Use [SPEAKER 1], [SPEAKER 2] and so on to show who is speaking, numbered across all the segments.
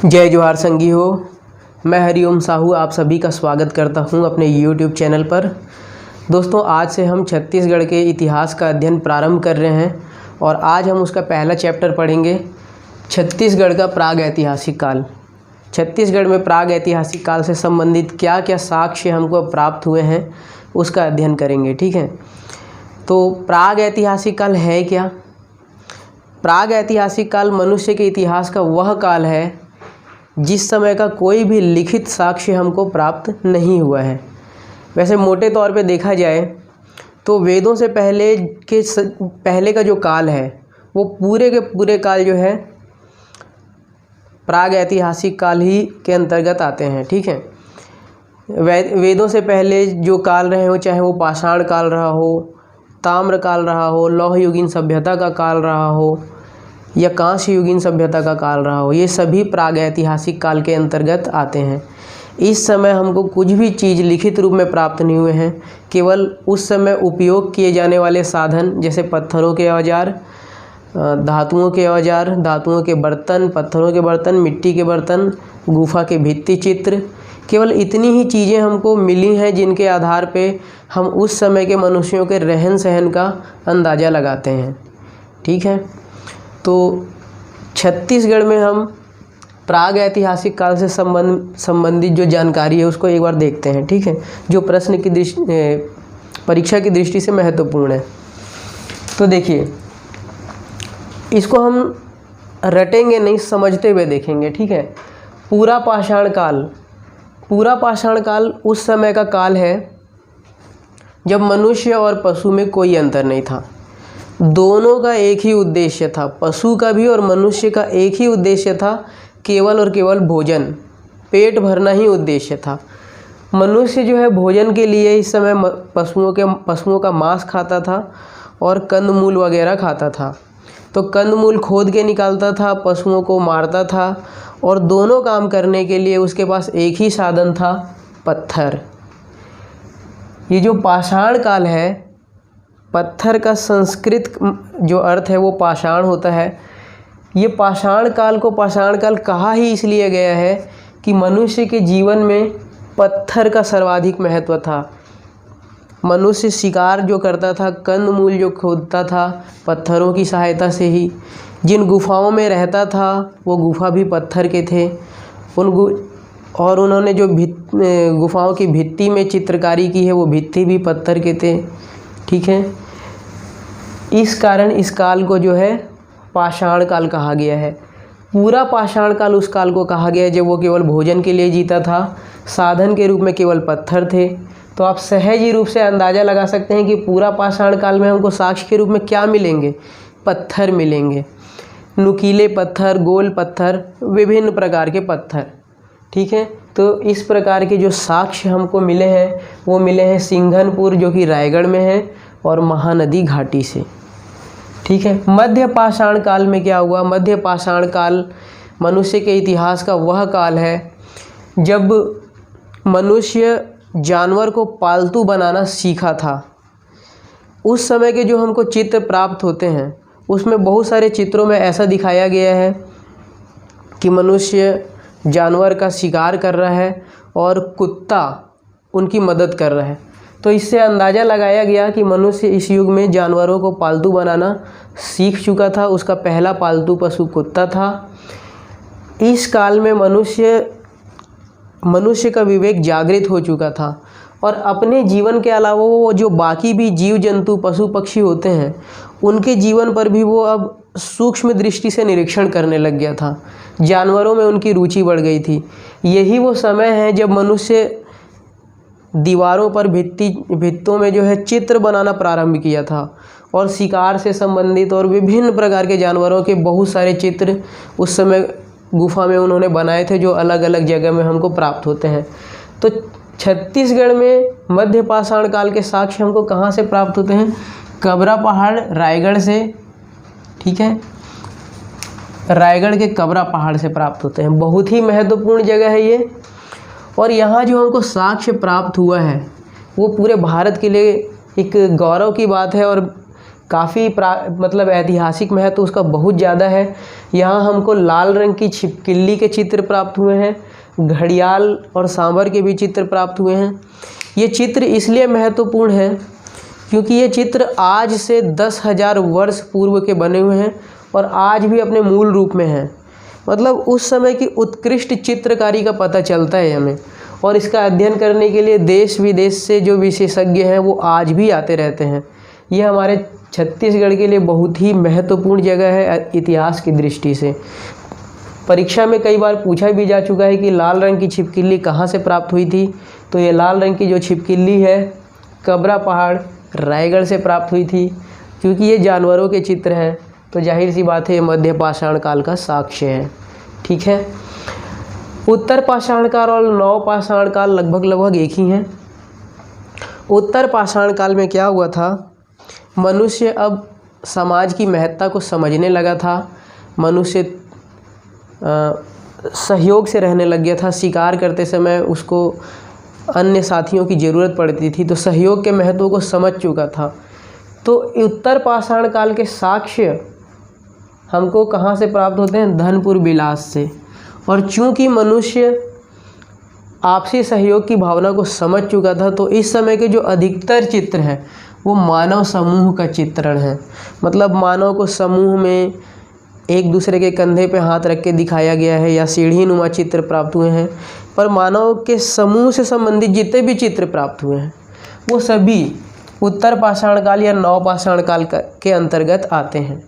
[SPEAKER 1] जय जोहार संगी हो। मैं हरिओम साहू आप सभी का स्वागत करता हूं अपने YouTube चैनल पर। दोस्तों, आज से हम छत्तीसगढ़ के इतिहास का अध्ययन प्रारंभ कर रहे हैं और आज हम उसका पहला चैप्टर पढ़ेंगे, छत्तीसगढ़ का प्राग ऐतिहासिक काल। छत्तीसगढ़ में प्राग ऐतिहासिक काल से संबंधित क्या क्या साक्ष्य हमको प्राप्त हुए हैं उसका अध्ययन करेंगे। ठीक है, तो प्राग ऐतिहासिक काल है क्या? प्राग ऐतिहासिक काल मनुष्य के इतिहास का वह काल है जिस समय का कोई भी लिखित साक्ष्य हमको प्राप्त नहीं हुआ है। वैसे मोटे तौर पे देखा जाए तो वेदों से पहले का जो काल है वो पूरे के पूरे काल जो है प्राग ऐतिहासिक काल ही के अंतर्गत आते हैं। ठीक है, वेदों से पहले जो काल रहे हो, चाहे वो पाषाण काल रहा हो, ताम्र काल रहा हो, लौह युगीन सभ्यता का काल रहा हो या कांस्य युगीन सभ्यता का काल रहा हो, ये सभी प्राग ऐतिहासिक काल के अंतर्गत आते हैं। इस समय हमको कुछ भी चीज़ लिखित रूप में प्राप्त नहीं हुए हैं, केवल उस समय उपयोग किए जाने वाले साधन जैसे पत्थरों के औजार, धातुओं के औजार, धातुओं के बर्तन, पत्थरों के बर्तन, मिट्टी के बर्तन, गुफा के भित्ति चित्र, केवल इतनी ही चीज़ें हमको मिली हैं जिनके आधार पे हम उस समय के मनुष्यों के रहन सहन का अंदाज़ा लगाते हैं। ठीक है, तो छत्तीसगढ़ में हम प्राग ऐतिहासिक काल से संबंधित जो जानकारी है उसको एक बार देखते हैं। ठीक है, जो प्रश्न की परीक्षा की दृष्टि से महत्वपूर्ण है। तो देखिए, इसको हम रटेंगे नहीं, समझते हुए देखेंगे। ठीक है, पूरा पाषाण काल उस समय का काल है जब मनुष्य और पशु में कोई अंतर नहीं था। दोनों का एक ही उद्देश्य था, पशु का भी और मनुष्य का एक ही उद्देश्य था, केवल और केवल भोजन, पेट भरना ही उद्देश्य था। मनुष्य जो है भोजन के लिए इस समय पशुओं का मांस खाता था और कंदमूल वगैरह खाता था। तो कंदमूल खोद के निकालता था, पशुओं को मारता था और दोनों काम करने के लिए उसके पास एक ही साधन था, पत्थर। ये जो पाषाण काल है, पत्थर का संस्कृत जो अर्थ है वो पाषाण होता है। ये पाषाण काल को पाषाण काल कहा ही इसलिए गया है कि मनुष्य के जीवन में पत्थर का सर्वाधिक महत्व था। मनुष्य शिकार जो करता था, कंदमूल जो खोदता था, पत्थरों की सहायता से ही। जिन गुफाओं में रहता था वो गुफा भी पत्थर के थे। और उन्होंने जो गुफाओं की भित्ति में चित्रकारी की है वो भित्ति भी पत्थर के थे। ठीक है, इस कारण इस काल को जो है पाषाण काल कहा गया है। पूरा पाषाण काल उस काल को कहा गया है जब वो केवल भोजन के लिए जीता था, साधन के रूप में केवल पत्थर थे। तो आप सहज ही रूप से अंदाज़ा लगा सकते हैं कि पूरा पाषाण काल में हमको साक्ष्य के रूप में क्या मिलेंगे? पत्थर मिलेंगे, नुकीले पत्थर, गोल पत्थर, विभिन्न प्रकार के पत्थर। ठीक है, तो इस प्रकार के जो साक्ष्य हमको मिले हैं वो मिले हैं सिंघनपुर जो कि रायगढ़ में है और महानदी घाटी से। ठीक है, मध्य पाषाण काल में क्या हुआ? मध्य पाषाण काल मनुष्य के इतिहास का वह काल है जब मनुष्य जानवर को पालतू बनाना सीखा था। उस समय के जो हमको चित्र प्राप्त होते हैं उसमें बहुत सारे चित्रों में ऐसा दिखाया गया है कि मनुष्य जानवर का शिकार कर रहा है और कुत्ता उनकी मदद कर रहा है। तो इससे अंदाज़ा लगाया गया कि मनुष्य इस युग में जानवरों को पालतू बनाना सीख चुका था। उसका पहला पालतू पशु कुत्ता था। इस काल में मनुष्य का विवेक जागृत हो चुका था और अपने जीवन के अलावा वो जो बाकी भी जीव जंतु पशु पक्षी होते हैं उनके जीवन पर भी वो अब सूक्ष्म दृष्टि से निरीक्षण करने लग गया था। जानवरों में उनकी रुचि बढ़ गई थी। यही वो समय है जब मनुष्य दीवारों पर भित्तों में जो है चित्र बनाना प्रारंभ किया था और शिकार से संबंधित और विभिन्न प्रकार के जानवरों के बहुत सारे चित्र उस समय गुफा में उन्होंने बनाए थे जो अलग अलग जगह में हमको प्राप्त होते हैं। तो छत्तीसगढ़ में मध्य पाषाण काल के साक्ष्य हमको कहाँ से प्राप्त होते हैं? कबरा पहाड़, रायगढ़ से। ठीक है, रायगढ़ के कबरा पहाड़ से प्राप्त होते हैं। बहुत ही महत्वपूर्ण जगह है ये। और यहाँ जो हमको साक्ष्य प्राप्त हुआ है वो पूरे भारत के लिए एक गौरव की बात है और काफ़ी मतलब ऐतिहासिक महत्व उसका बहुत ज़्यादा है। यहाँ हमको लाल रंग की छिपकली के चित्र प्राप्त हुए हैं, घड़ियाल और सांभर के भी चित्र प्राप्त हुए हैं। ये चित्र इसलिए महत्वपूर्ण है क्योंकि ये चित्र आज से 10,000 वर्ष पूर्व के बने हुए हैं और आज भी अपने मूल रूप में हैं। मतलब उस समय की उत्कृष्ट चित्रकारी का पता चलता है हमें, और इसका अध्ययन करने के लिए देश विदेश से जो विशेषज्ञ हैं वो आज भी आते रहते हैं। ये हमारे छत्तीसगढ़ के लिए बहुत ही महत्वपूर्ण जगह है इतिहास की दृष्टि से। परीक्षा में कई बार पूछा भी जा चुका है कि लाल रंग की छिपकली कहाँ से प्राप्त हुई थी। तो ये लाल रंग की जो छिपकली है कबरा पहाड़ रायगढ़ से प्राप्त हुई थी। क्योंकि ये जानवरों के चित्र हैं तो जाहिर सी बात है ये मध्य पाषाण काल का साक्ष्य है। ठीक है, उत्तर पाषाण काल और नव पाषाण काल लगभग एक ही हैं। उत्तर पाषाण काल में क्या हुआ था, मनुष्य अब समाज की महत्ता को समझने लगा था। मनुष्य सहयोग से रहने लग गया था। शिकार करते समय उसको अन्य साथियों की ज़रूरत पड़ती थी, तो सहयोग के महत्व को समझ चुका था। तो उत्तर पाषाण काल के साक्ष्य हमको कहाँ से प्राप्त होते हैं, धनपुर बिलास से। और चूँकि मनुष्य आपसी सहयोग की भावना को समझ चुका था, तो इस समय के जो अधिकतर चित्र हैं वो मानव समूह का चित्रण है। मतलब मानव को समूह में एक दूसरे के कंधे पे हाथ रख के दिखाया गया है या सीढ़ी नुमा चित्र प्राप्त हुए हैं। पर मानव के समूह से संबंधित जितने भी चित्र प्राप्त हुए हैं वो सभी उत्तर पाषाण काल या नव पाषाण काल के अंतर्गत आते हैं।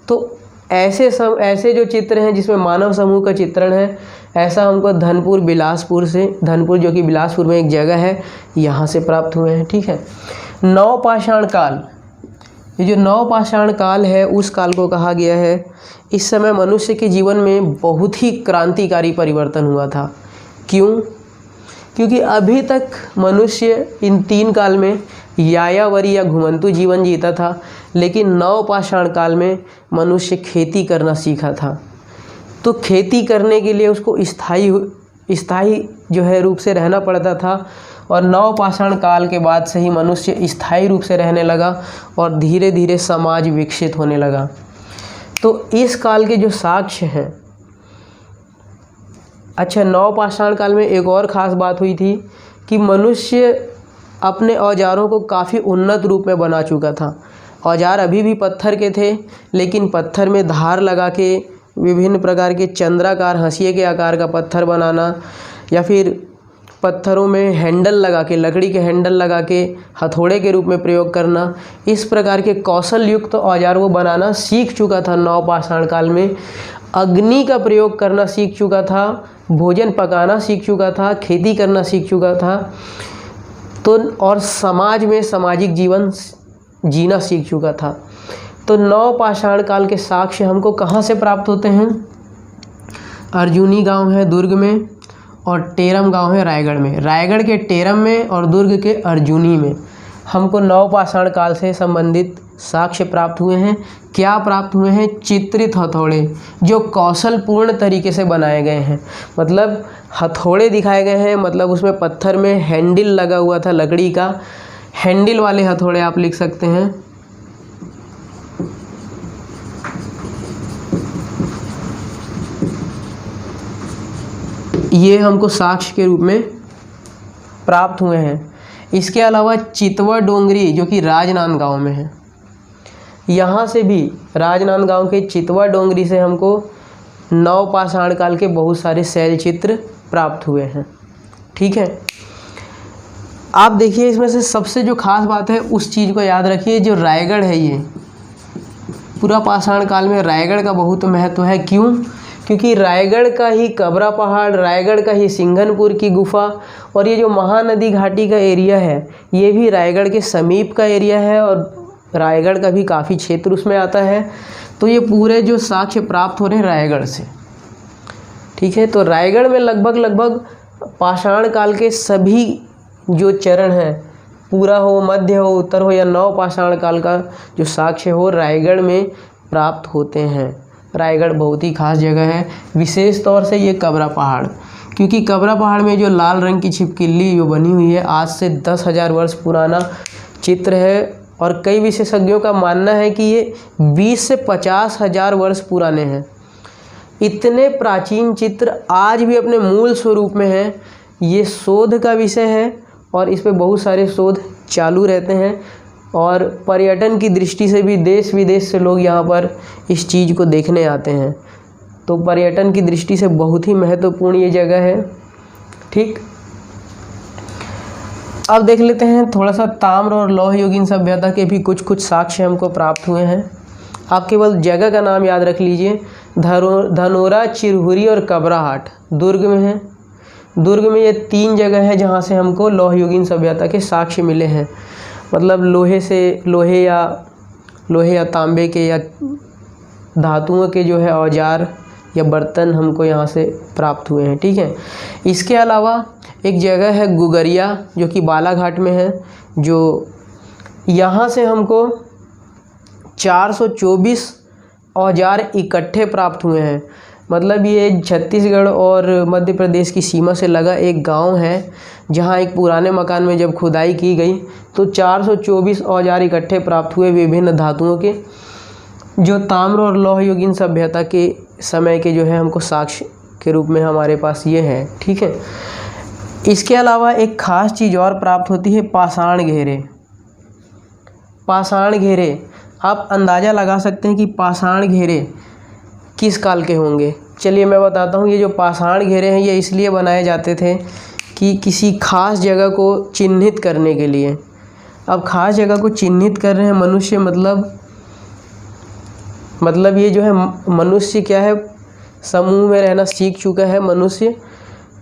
[SPEAKER 1] तो ऐसे जो चित्र हैं जिसमें मानव समूह का चित्रण है, ऐसा हमको धनपुर बिलासपुर से, धनपुर जो कि बिलासपुर में एक जगह है, यहाँ से प्राप्त हुए हैं। ठीक है, नव पाषाण काल, ये जो नव पाषाण काल है उस काल को कहा गया है। इस समय मनुष्य के जीवन में बहुत ही क्रांतिकारी परिवर्तन हुआ था। क्यों? क्योंकि अभी तक मनुष्य इन 3 काल में यायावरी या घुमंतू जीवन जीता था, लेकिन नव पाषाण काल में मनुष्य खेती करना सीखा था। तो खेती करने के लिए उसको स्थायी जो है रूप से रहना पड़ता था, और नव पाषाण काल के बाद से ही मनुष्य स्थायी रूप से रहने लगा और धीरे धीरे समाज विकसित होने लगा। तो इस काल के जो साक्ष्य हैं, अच्छा, नव पाषाण काल में एक और ख़ास बात हुई थी कि मनुष्य अपने औजारों को काफ़ी उन्नत रूप में बना चुका था। औजार अभी भी पत्थर के थे, लेकिन पत्थर में धार लगा के विभिन्न प्रकार के चंद्राकार हंसिए के आकार का पत्थर बनाना, या फिर पत्थरों में हैंडल लगा के, लकड़ी के हैंडल लगा के हथौड़े के रूप में प्रयोग करना, इस प्रकार के कौशल युक्त औजार वो बनाना सीख चुका था नव पाषाण काल में। अग्नि का प्रयोग करना सीख चुका था, भोजन पकाना सीख चुका था, खेती करना सीख चुका था, तो और समाज में सामाजिक जीवन जीना सीख चुका था। तो नव पाषाण काल के साक्ष्य हमको कहाँ से प्राप्त होते हैं, अर्जुनी गांव है दुर्ग में, और टेरम गांव है रायगढ़ में। रायगढ़ के टेरम में और दुर्ग के अर्जुनी में हमको नव पाषाण काल से संबंधित साक्ष्य प्राप्त हुए हैं। क्या प्राप्त हुए हैं, चित्रित हथौड़े जो कौशलपूर्ण तरीके से बनाए गए हैं। मतलब हथौड़े दिखाए गए हैं, मतलब उसमें पत्थर में हैंडल लगा हुआ था, लकड़ी का हैंडल वाले हथौड़े आप लिख सकते हैं। ये हमको साक्ष्य के रूप में प्राप्त हुए हैं। इसके अलावा चितवा डोंगरी जो कि राजनांदगांव में है, यहाँ से भी राजनांदगांव के चितवा डोंगरी से हमको नव पाषाण काल के बहुत सारे शैल चित्र प्राप्त हुए हैं। ठीक है, आप देखिए इसमें से सबसे जो खास बात है उस चीज़ को याद रखिए, जो रायगढ़ है ये पूरा पाषाण काल में रायगढ़ का बहुत महत्व है। क्यों? क्योंकि रायगढ़ का ही कबरा पहाड़, रायगढ़ का ही सिंघनपुर की गुफा और ये जो महानदी घाटी का एरिया है ये भी रायगढ़ के समीप का एरिया है, और रायगढ़ का भी काफ़ी क्षेत्र उसमें आता है। तो ये पूरे जो साक्ष्य प्राप्त हो रहे हैं रायगढ़ से। ठीक है, तो रायगढ़ में लगभग पाषाण काल के सभी जो चरण हैं, पूरा हो, मध्य हो, उत्तर हो या नव पाषाण काल का जो साक्ष्य हो, रायगढ़ में प्राप्त होते हैं। रायगढ़ बहुत ही खास जगह है, विशेष तौर से ये कबरा पहाड़, क्योंकि कबरा पहाड़ में जो लाल रंग की छिपकली जो बनी हुई है आज से 10,000 वर्ष पुराना चित्र है, और कई विशेषज्ञों का मानना है कि ये 20 से 50 हजार वर्ष पुराने हैं। इतने प्राचीन चित्र आज भी अपने मूल स्वरूप में हैं। ये शोध का विषय है और इस पे बहुत सारे शोध चालू रहते हैं और पर्यटन की दृष्टि से भी देश विदेश से लोग यहाँ पर इस चीज़ को देखने आते हैं। तो पर्यटन की दृष्टि से बहुत ही महत्वपूर्ण ये जगह है। ठीक, अब देख लेते हैं थोड़ा सा ताम्र और लौह युगीन सभ्यता के भी कुछ साक्ष्य हमको प्राप्त हुए हैं। आप केवल जगह का नाम याद रख लीजिए, धनोरा, चिरहुरी और कबराहाट दुर्ग में है। दुर्ग में ये 3 जगह है जहाँ से हमको लौह युगीन सभ्यता के साक्ष्य मिले हैं। मतलब लोहे या तांबे के या धातुओं के जो है औजार या बर्तन हमको यहाँ से प्राप्त हुए हैं। ठीक है, इसके अलावा एक जगह है गुगरिया जो कि बालाघाट में है, जो यहाँ से हमको 424 औजार इकट्ठे प्राप्त हुए हैं। मतलब ये छत्तीसगढ़ और मध्य प्रदेश की सीमा से लगा एक गांव है जहां एक पुराने मकान में जब खुदाई की गई तो 424 औजार इकट्ठे प्राप्त हुए विभिन्न धातुओं के, जो ताम्र और लौह युगीन सभ्यता के समय के जो है हमको साक्ष्य के रूप में हमारे पास ये है। ठीक है, इसके अलावा एक ख़ास चीज़ और प्राप्त होती है, पाषाण घेरे। पाषाण घेरे आप अंदाज़ा लगा सकते हैं कि पाषाण घेरे किस काल के होंगे। चलिए मैं बताता हूँ। ये जो पाषाण घेरे हैं ये इसलिए बनाए जाते थे कि किसी खास जगह को चिन्हित करने के लिए। अब खास जगह को चिन्हित कर रहे हैं मनुष्य, मतलब ये जो है मनुष्य क्या है, समूह में रहना सीख चुका है मनुष्य।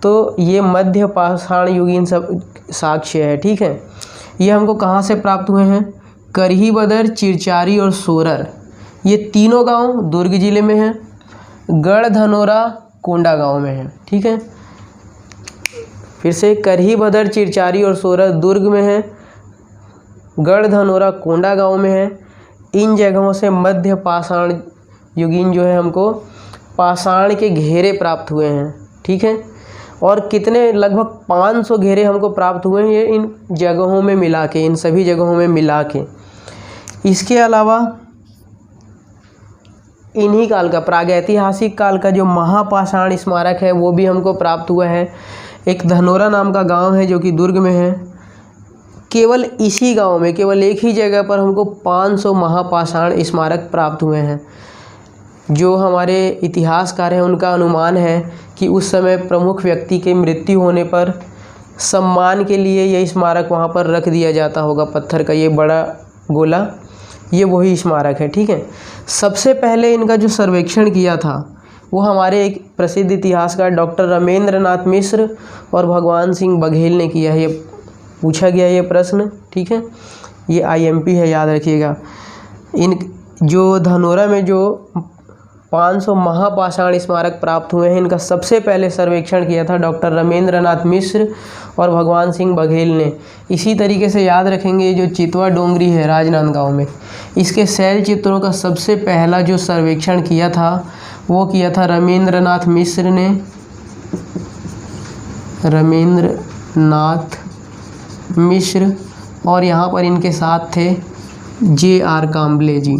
[SPEAKER 1] तो ये मध्य पाषाण युगीन सब साक्ष्य है। ठीक है, ये हमको कहाँ से प्राप्त हुए हैं, करही-बदर, चिरचारी और सोरर, ये तीनों गांव दुर्ग जिले में हैं। गढ़धनोरा कोंडा गांव में है। ठीक है, फिर से करही-बदर, चिरचारी और सोरर दुर्ग में है, गढ़धनोरा कोंडा गांव में है। इन जगहों से मध्य पाषाण युगीन जो है हमको पाषाण के घेरे प्राप्त हुए हैं। ठीक है, और कितने, लगभग 500 घेरे हमको प्राप्त हुए हैं ये इन जगहों में मिला के, इन सभी जगहों में मिला के। इसके अलावा इन्हीं काल का, प्रागैतिहासिक काल का जो महापाषाण स्मारक है वो भी हमको प्राप्त हुआ है। एक धनोरा नाम का गांव है जो कि दुर्ग में है। केवल इसी गांव में, केवल एक ही जगह पर हमको 500 महापाषाण स्मारक प्राप्त हुए हैं। जो हमारे इतिहासकार हैं उनका अनुमान है कि उस समय प्रमुख व्यक्ति के मृत्यु होने पर सम्मान के लिए यह स्मारक वहाँ पर रख दिया जाता होगा, पत्थर का ये बड़ा गोला, ये वही स्मारक है। ठीक है, सबसे पहले इनका जो सर्वेक्षण किया था वो हमारे एक प्रसिद्ध इतिहासकार डॉक्टर रमेंद्र नाथ मिश्र और भगवान सिंह बघेल ने किया है। ये पूछा गया ये प्रश्न। ठीक है, ये IMP है, याद रखिएगा। इन जो धनोरा में जो 500 महापाषाण स्मारक प्राप्त हुए हैं, इनका सबसे पहले सर्वेक्षण किया था डॉक्टर रमेंद्र नाथ मिश्र और भगवान सिंह बघेल ने। इसी तरीके से याद रखेंगे जो चितवा डोंगरी है राजनांदगांव में, इसके शैल चित्रों का सबसे पहला जो सर्वेक्षण किया था वो किया था रमेंद्र नाथ मिश्र ने, रमेंद्र नाथ मिश्र, और यहाँ पर इनके साथ थे JR काम्बले जी।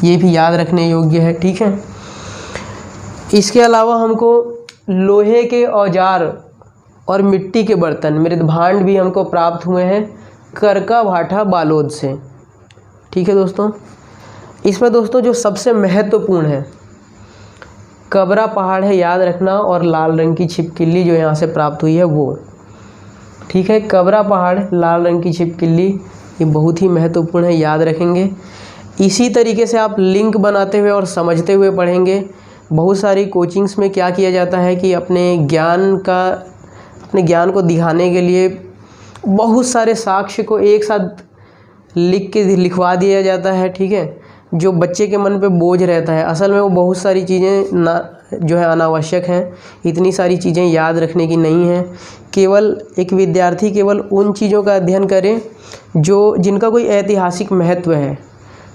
[SPEAKER 1] ये भी याद रखने योग्य है। ठीक है, इसके अलावा हमको लोहे के औजार और मिट्टी के बर्तन, मृदभांड भी हमको प्राप्त हुए हैं करका भाठा बालोद से। ठीक है दोस्तों, इसमें दोस्तों जो सबसे महत्वपूर्ण है कबरा पहाड़ है, याद रखना, और लाल रंग की छिपकली जो यहाँ से प्राप्त हुई है वो। ठीक है, कबरा पहाड़, लाल रंग की छिपकली, ये बहुत ही महत्वपूर्ण है, याद रखेंगे। इसी तरीके से आप लिंक बनाते हुए और समझते हुए पढ़ेंगे। बहुत सारी कोचिंग्स में क्या किया जाता है कि अपने ज्ञान को दिखाने के लिए बहुत सारे साक्ष्य को एक साथ लिखवा दिया जाता है। ठीक है, जो बच्चे के मन पे बोझ रहता है, असल में वो बहुत सारी चीज़ें जो है अनावश्यक हैं। इतनी सारी चीज़ें याद रखने की नहीं है। केवल एक विद्यार्थी केवल उन चीज़ों का अध्ययन करे जिनका कोई ऐतिहासिक महत्व है।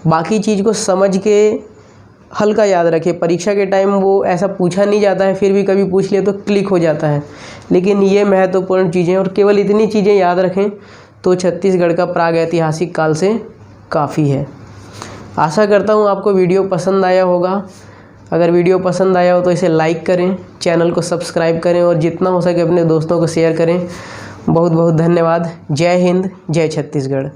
[SPEAKER 1] बाकी चीज़ को समझ के हल्का याद रखे। परीक्षा के टाइम वो ऐसा पूछा नहीं जाता है, फिर भी कभी पूछ लिया तो क्लिक हो जाता है। लेकिन ये महत्वपूर्ण चीज़ें, और केवल इतनी चीज़ें याद रखें तो छत्तीसगढ़ का प्रागैतिहासिक काल से काफ़ी है। आशा करता हूँ आपको वीडियो पसंद आया होगा। अगर वीडियो पसंद आया हो तो इसे लाइक करें, चैनल को सब्सक्राइब करें और जितना हो सके अपने दोस्तों को शेयर करें। बहुत बहुत धन्यवाद। जय हिंद, जय छत्तीसगढ़।